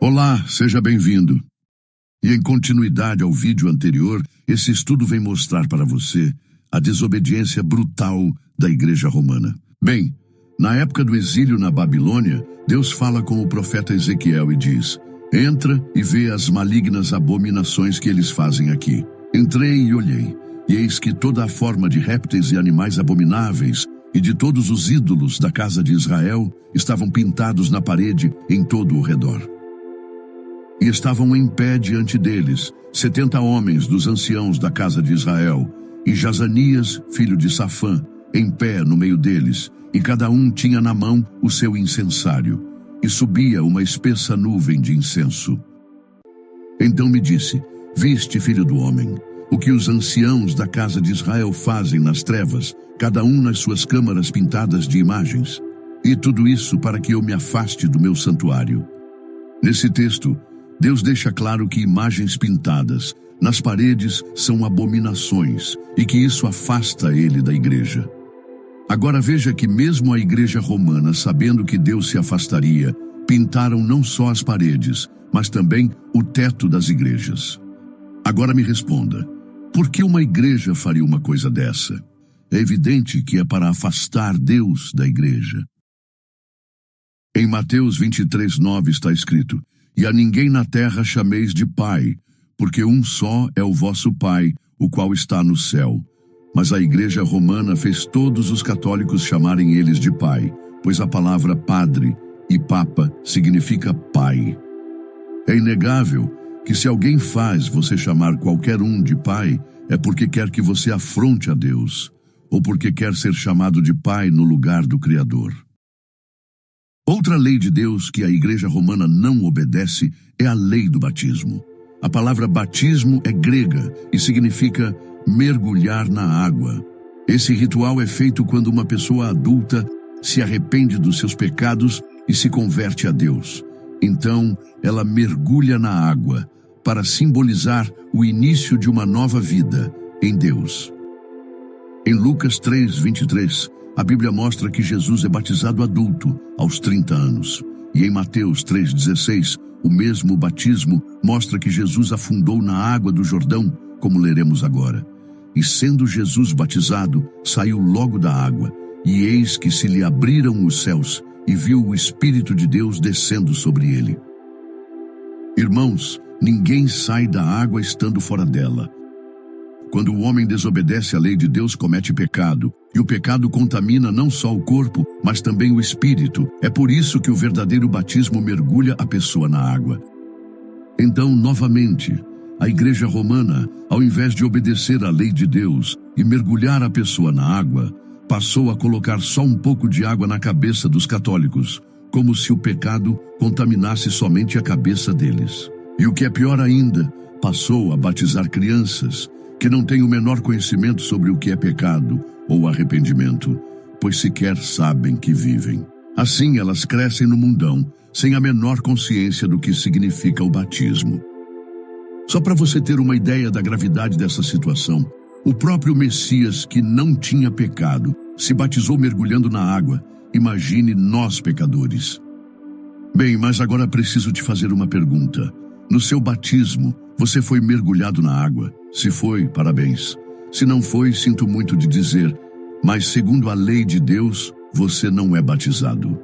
Olá, seja bem-vindo. E em continuidade ao vídeo anterior, esse estudo vem mostrar para você a desobediência brutal da Igreja Romana. Bem, na época do exílio na Babilônia, Deus fala com o profeta Ezequiel e diz: entra e vê as malignas abominações que eles fazem aqui. Entrei e olhei, e eis que toda a forma de répteis e animais abomináveis e de todos os ídolos da casa de Israel estavam pintados na parede em todo o redor. E estavam em pé diante deles 70 homens dos anciãos da casa de Israel, e Jazanias, filho de Safã, em pé no meio deles, e cada um tinha na mão o seu incensário, e subia uma espessa nuvem de incenso. Então me disse: viste, filho do homem, o que os anciãos da casa de Israel fazem nas trevas, cada um nas suas câmaras pintadas de imagens, e tudo isso para que eu me afaste do meu santuário. Nesse texto, Deus deixa claro que imagens pintadas nas paredes são abominações e que isso afasta ele da igreja. Agora veja que mesmo a igreja romana, sabendo que Deus se afastaria, pintaram não só as paredes, mas também o teto das igrejas. Agora me responda, por que uma igreja faria uma coisa dessa? É evidente que é para afastar Deus da igreja. Em Mateus 23:9 está escrito: e a ninguém na terra chameis de pai, porque um só é o vosso Pai, o qual está no céu. Mas a Igreja Romana fez todos os católicos chamarem eles de pai, pois a palavra padre e papa significa pai. É inegável que se alguém faz você chamar qualquer um de pai, é porque quer que você afronte a Deus, ou porque quer ser chamado de pai no lugar do Criador. Outra lei de Deus que a Igreja Romana não obedece é a lei do batismo. A palavra batismo é grega e significa mergulhar na água. Esse ritual é feito quando uma pessoa adulta se arrepende dos seus pecados e se converte a Deus. Então, ela mergulha na água para simbolizar o início de uma nova vida em Deus. Em Lucas 3:23, a Bíblia mostra que Jesus é batizado adulto, aos 30 anos. E em Mateus 3:16, o mesmo batismo mostra que Jesus afundou na água do Jordão, como leremos agora. E sendo Jesus batizado, saiu logo da água, e eis que se lhe abriram os céus, e viu o Espírito de Deus descendo sobre ele. Irmãos, ninguém sai da água estando fora dela. Quando o homem desobedece à lei de Deus, comete pecado, e o pecado contamina não só o corpo, mas também o espírito. É por isso que o verdadeiro batismo mergulha a pessoa na água. Então, novamente, a Igreja Romana, ao invés de obedecer à lei de Deus e mergulhar a pessoa na água, passou a colocar só um pouco de água na cabeça dos católicos, como se o pecado contaminasse somente a cabeça deles. E o que é pior ainda, passou a batizar crianças que não têm o menor conhecimento sobre o que é pecado ou arrependimento, pois sequer sabem que vivem. Assim elas crescem no mundão, sem a menor consciência do que significa o batismo. Só para você ter uma ideia da gravidade dessa situação, o próprio Messias, que não tinha pecado, se batizou mergulhando na água. Imagine nós, pecadores. Bem, mas agora preciso te fazer uma pergunta. No seu batismo, você foi mergulhado na água? Se foi, parabéns. Se não foi, sinto muito de dizer, mas segundo a lei de Deus, você não é batizado.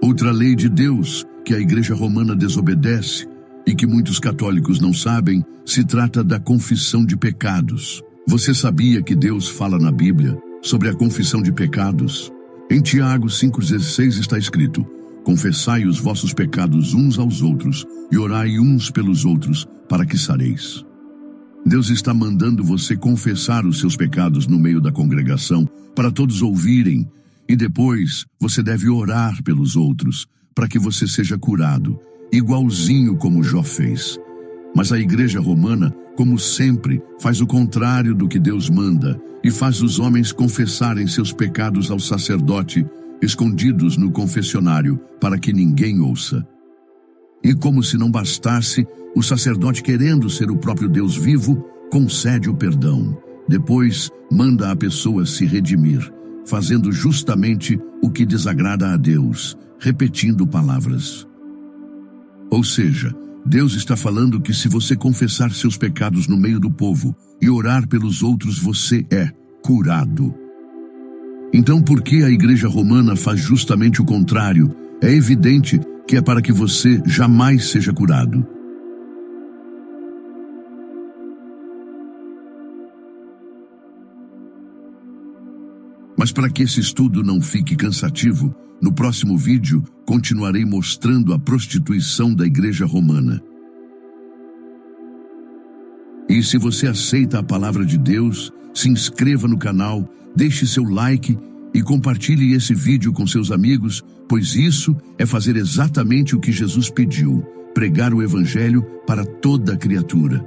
Outra lei de Deus que a Igreja Romana desobedece e que muitos católicos não sabem, se trata da confissão de pecados. Você sabia que Deus fala na Bíblia sobre a confissão de pecados? Em Tiago 5,16 está escrito: confessai os vossos pecados uns aos outros e orai uns pelos outros para que sareis. Deus está mandando você confessar os seus pecados no meio da congregação para todos ouvirem, e depois você deve orar pelos outros para que você seja curado, igualzinho como Jó fez. Mas a Igreja Romana, como sempre, faz o contrário do que Deus manda e faz os homens confessarem seus pecados ao sacerdote, escondidos no confessionário, para que ninguém ouça. E como se não bastasse, o sacerdote, querendo ser o próprio Deus vivo, concede o perdão. Depois, manda a pessoa se redimir, fazendo justamente o que desagrada a Deus, repetindo palavras. Ou seja, Deus está falando que se você confessar seus pecados no meio do povo e orar pelos outros, você é curado. Então, por que a Igreja Romana faz justamente o contrário? É evidente que é para que você jamais seja curado. Mas para que esse estudo não fique cansativo, no próximo vídeo continuarei mostrando a prostituição da Igreja Romana. E se você aceita a palavra de Deus, se inscreva no canal, deixe seu like e compartilhe esse vídeo com seus amigos, pois isso é fazer exatamente o que Jesus pediu, pregar o Evangelho para toda criatura.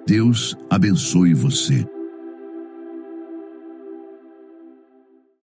Deus abençoe você.